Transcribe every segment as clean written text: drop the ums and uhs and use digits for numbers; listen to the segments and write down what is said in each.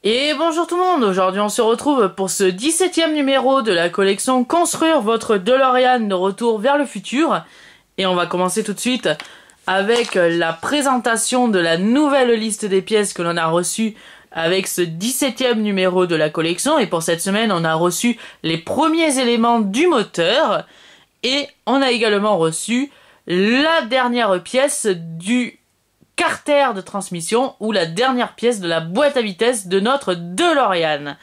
Et bonjour tout le monde, aujourd'hui on se retrouve pour ce 17e numéro de la collection Construire votre DeLorean de retour vers le futur. Et on va commencer tout de suite avec la présentation de la nouvelle liste des pièces que l'on a reçues avec ce 17e numéro de la collection. Et pour cette semaine, on a reçu les premiers éléments du moteur et on a également reçu la dernière pièce du carter de transmission ou la dernière pièce de la boîte à vitesse de notre DeLorean.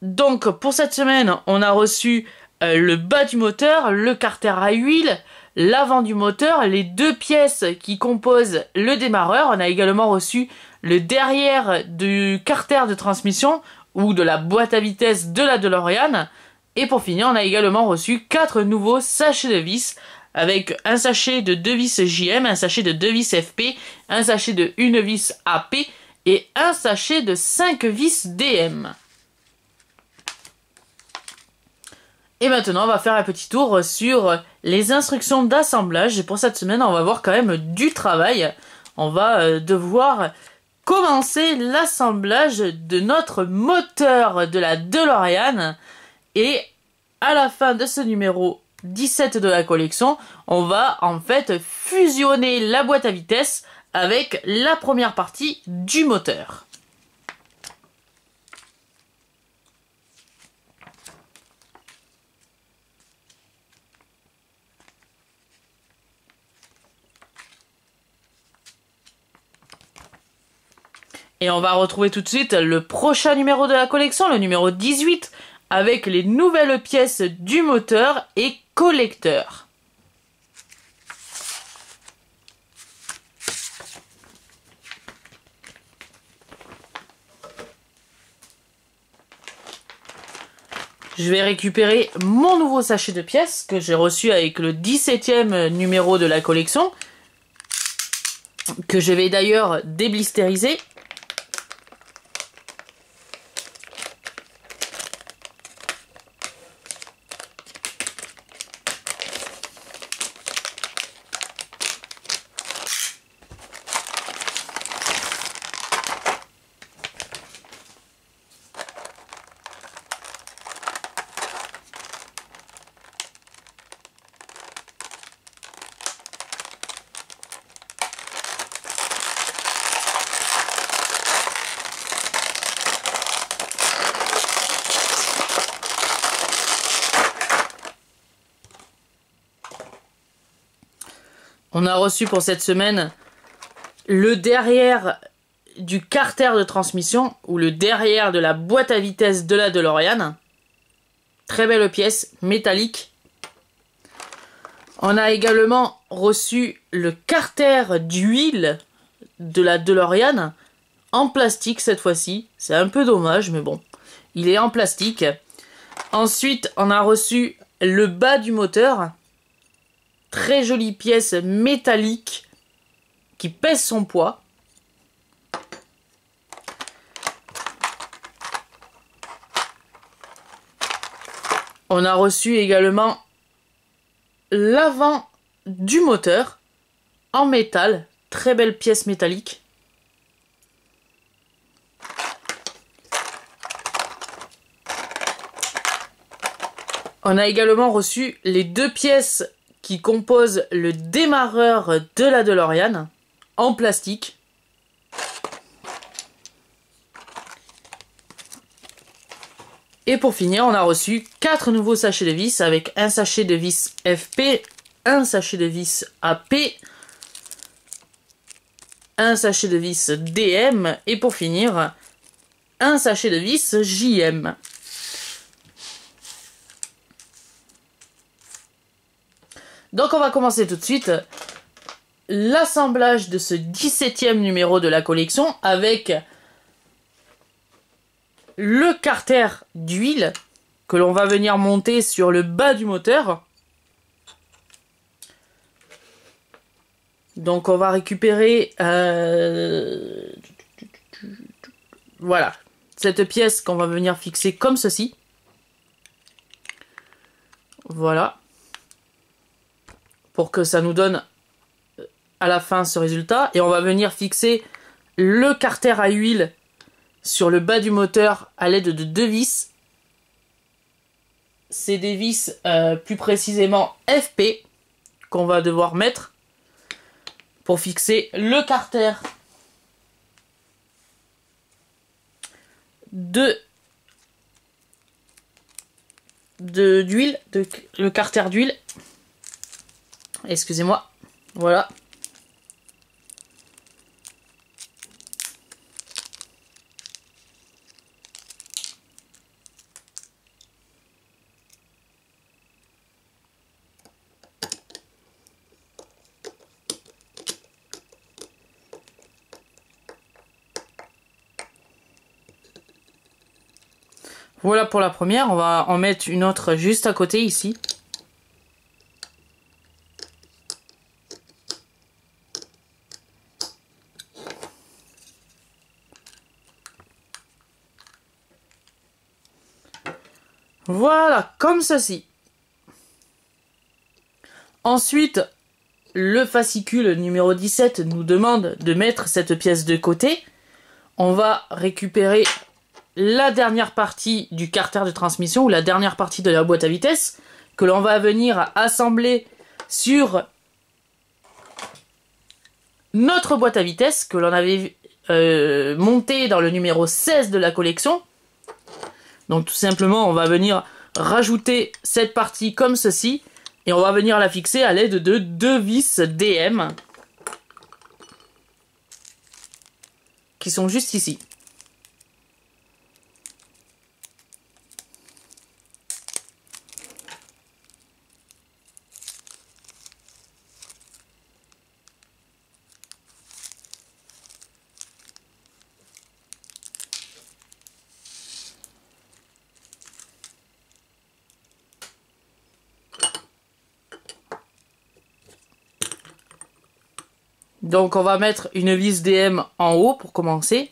Donc pour cette semaine, on a reçu le bas du moteur, le carter à huile, l'avant du moteur, les deux pièces qui composent le démarreur. On a également reçu le derrière du carter de transmission ou de la boîte à vitesse de la DeLorean. Et pour finir, on a également reçu 4 nouveaux sachets de vis avec un sachet de 2 vis JM, un sachet de 2 vis FP, un sachet de 1 vis AP et un sachet de 5 vis DM. Et maintenant, on va faire un petit tour sur les instructions d'assemblage. Et pour cette semaine, on va voir quand même du travail. On va devoir commencer l'assemblage de notre moteur de la DeLorean. Et à la fin de ce numéro 17 de la collection, on va en fait fusionner la boîte à vitesse avec la première partie du moteur. Et on va retrouver tout de suite le prochain numéro de la collection, le numéro 18, avec les nouvelles pièces du moteur et collecteur. Je vais récupérer mon nouveau sachet de pièces que j'ai reçu avec le 17e numéro de la collection, que je vais d'ailleurs déblistériser. On a reçu pour cette semaine le derrière du carter de transmission ou le derrière de la boîte à vitesse de la DeLorean. Très belle pièce, métallique. On a également reçu le carter d'huile de la DeLorean en plastique cette fois-ci. C'est un peu dommage, mais bon, il est en plastique. Ensuite, on a reçu le bas du moteur. Très jolie pièce métallique qui pèse son poids. On a reçu également l'avant du moteur en métal. Très belle pièce métallique. On a également reçu les deux pièces qui compose le démarreur de la DeLorean en plastique. Et pour finir, on a reçu 4 nouveaux sachets de vis avec un sachet de vis FP, un sachet de vis AP, un sachet de vis DM et pour finir, un sachet de vis JM. Donc on va commencer tout de suite l'assemblage de ce 17e numéro de la collection avec le carter d'huile que l'on va venir monter sur le bas du moteur. Donc on va récupérer voilà, cette pièce qu'on va venir fixer comme ceci. Voilà. Pour que ça nous donne à la fin ce résultat. Et on va venir fixer le carter à huile sur le bas du moteur à l'aide de 2 vis. C'est des vis plus précisément FP qu'on va devoir mettre pour fixer le carter d'huile, le carter d'huile. Excusez-moi. Voilà. Voilà pour la première, on va en mettre une autre juste à côté ici. Voilà, comme ceci. Ensuite, le fascicule numéro 17 nous demande de mettre cette pièce de côté. On va récupérer la dernière partie du carter de transmission ou la dernière partie de la boîte à vitesse que l'on va venir assembler sur notre boîte à vitesse que l'on avait montée dans le numéro 16 de la collection. Donc tout simplement on va venir rajouter cette partie comme ceci et on va venir la fixer à l'aide de 2 vis DM qui sont juste ici. Donc on va mettre une vis DM en haut pour commencer.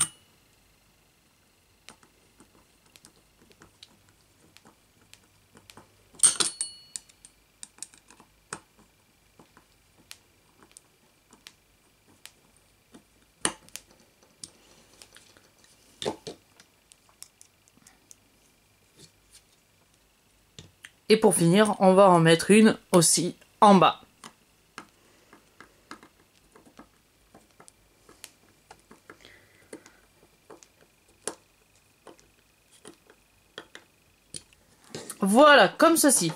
Et pour finir, on va en mettre une aussi en bas. Voilà, comme ceci.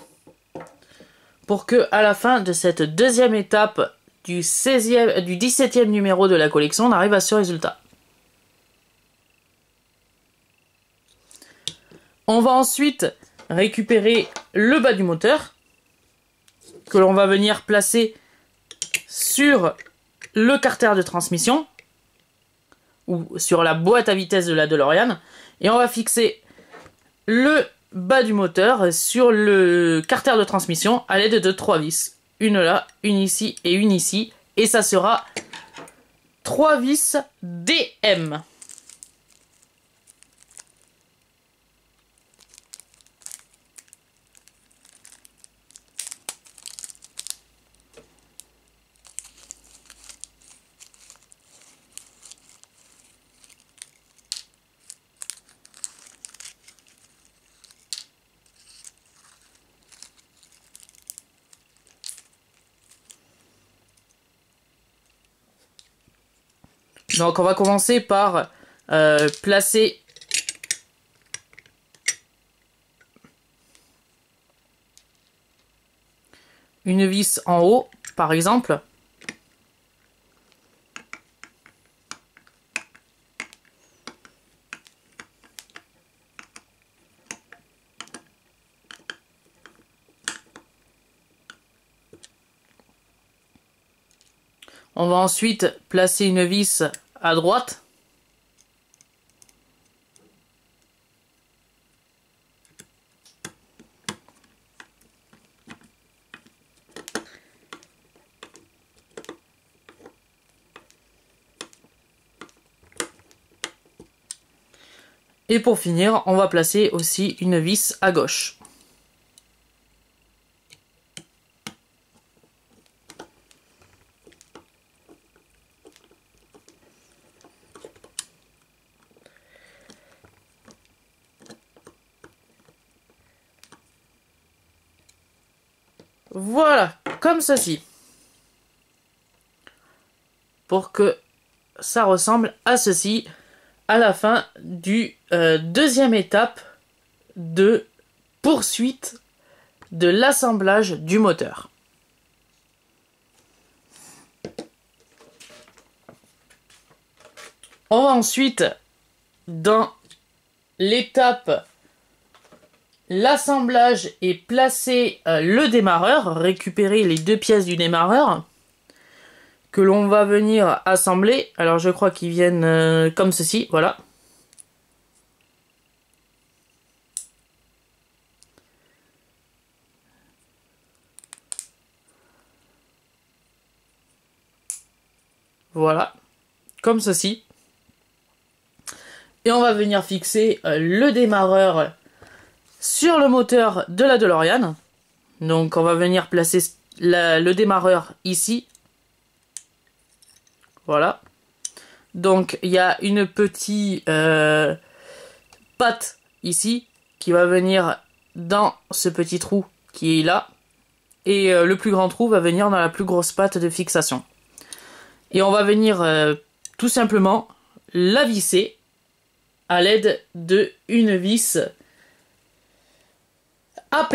Pour que, à la fin de cette deuxième étape du 17e numéro de la collection, on arrive à ce résultat. On va ensuite récupérer le bas du moteur, que l'on va venir placer sur le carter de transmission, ou sur la boîte à vitesse de la DeLorean, et on va fixer le bas du moteur sur le carter de transmission à l'aide de 3 vis. Une là, une ici et une ici. Et ça sera 3 vis DM. Donc on va commencer par placer une vis en haut, par exemple. On va ensuite placer une vis à droite. Et pour finir, on va placer aussi une vis à gauche. Voilà, comme ceci. Pour que ça ressemble à ceci à la fin du deuxième étape de poursuite de l'assemblage du moteur. On va ensuite dans l'étape l'assemblage et placer le démarreur, récupérer les deux pièces du démarreur que l'on va venir assembler. Alors je crois qu'ils viennent comme ceci, voilà. Voilà, comme ceci. Et on va venir fixer le démarreur sur le moteur de la DeLorean. Donc on va venir placer le démarreur ici. Voilà. Donc il y a une petite patte ici qui va venir dans ce petit trou qui est là. Et le plus grand trou va venir dans la plus grosse patte de fixation. Et on va venir tout simplement la visser à l'aide d'une vis AP.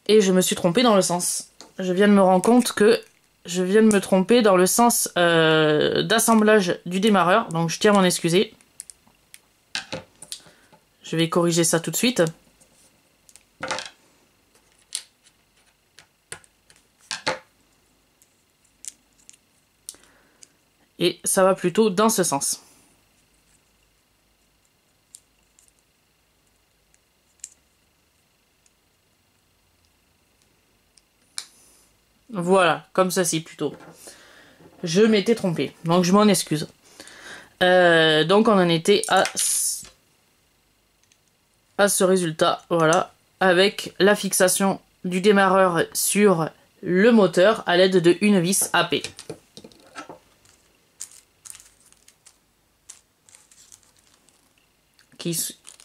Et je me suis trompée dans le sens. Je viens de me rendre compte que je viens de me tromper dans le sens d'assemblage du démarreur. Donc je tiens à m'en excuser. Je vais corriger ça tout de suite. Et ça va plutôt dans ce sens. Voilà, comme ceci plutôt. Je m'étais trompé, donc je m'en excuse. Donc on en était à ce résultat, voilà, avec la fixation du démarreur sur le moteur à l'aide d'une vis AP. Qui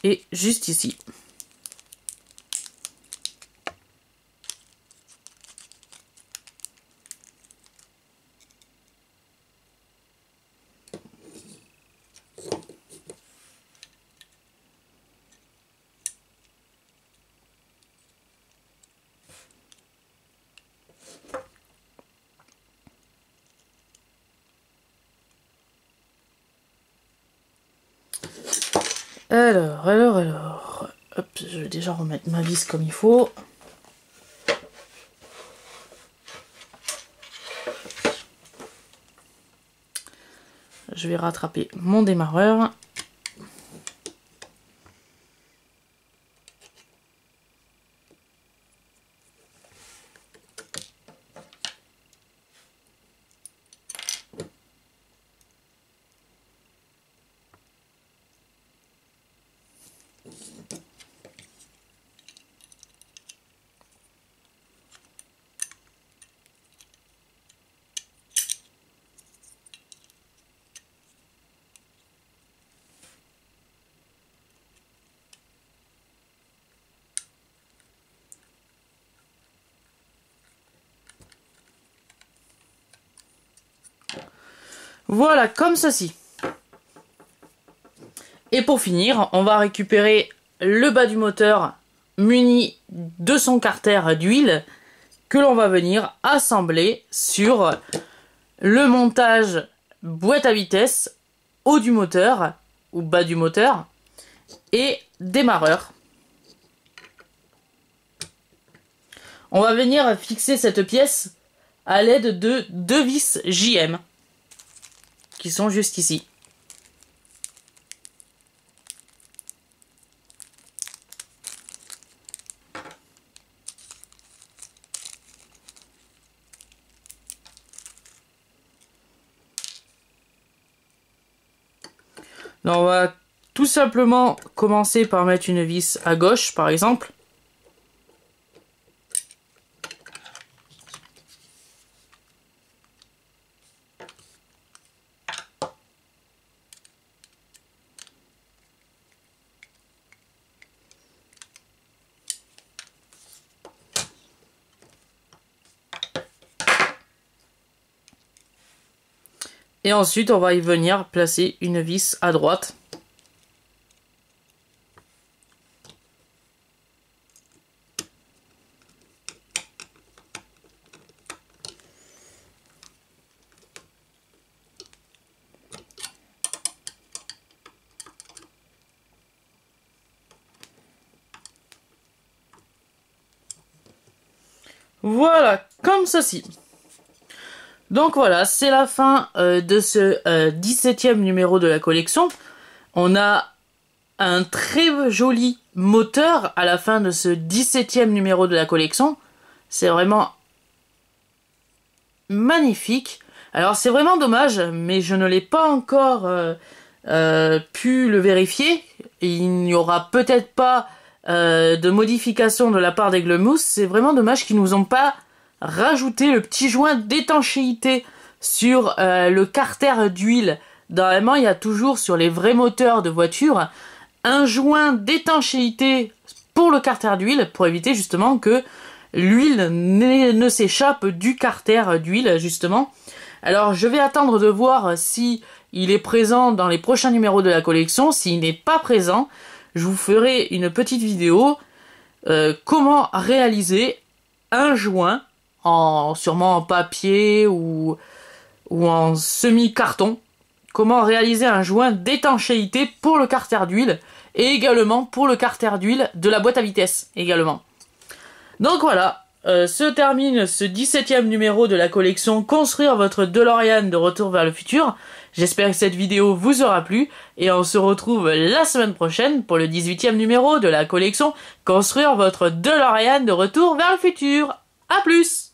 est juste ici. Alors. Hop, je vais déjà remettre ma vis comme il faut. Je vais rattraper mon démarreur. Voilà, comme ceci. Et pour finir, on va récupérer le bas du moteur muni de son carter d'huile que l'on va venir assembler sur le montage boîte à vitesse, haut du moteur ou bas du moteur et démarreur. On va venir fixer cette pièce à l'aide de deux vis JM qui sont juste ici. Donc on va tout simplement commencer par mettre une vis à gauche par exemple. Et ensuite, on va y venir placer une vis à droite. Voilà, comme ceci. Donc voilà, c'est la fin de ce 17e numéro de la collection. On a un très joli moteur à la fin de ce 17e numéro de la collection. C'est vraiment magnifique. Alors c'est vraiment dommage, mais je ne l'ai pas encore pu le vérifier. Il n'y aura peut-être pas de modification de la part d'Aiglemousse. C'est vraiment dommage qu'ils nous ont pas rajouté le petit joint d'étanchéité sur le carter d'huile. Normalement, il y a toujours sur les vrais moteurs de voiture un joint d'étanchéité pour le carter d'huile, pour éviter justement que l'huile ne s'échappe du carter d'huile, justement. Alors, je vais attendre de voir si il est présent dans les prochains numéros de la collection. S'il n'est pas présent, je vous ferai une petite vidéo comment réaliser un joint, sûrement en papier ou en semi-carton. Comment réaliser un joint d'étanchéité pour le carter d'huile et également pour le carter d'huile de la boîte à vitesse également. Donc voilà, se termine ce 17e numéro de la collection Construire votre DeLorean de retour vers le futur. J'espère que cette vidéo vous aura plu et on se retrouve la semaine prochaine pour le 18e numéro de la collection Construire votre DeLorean de retour vers le futur. A plus!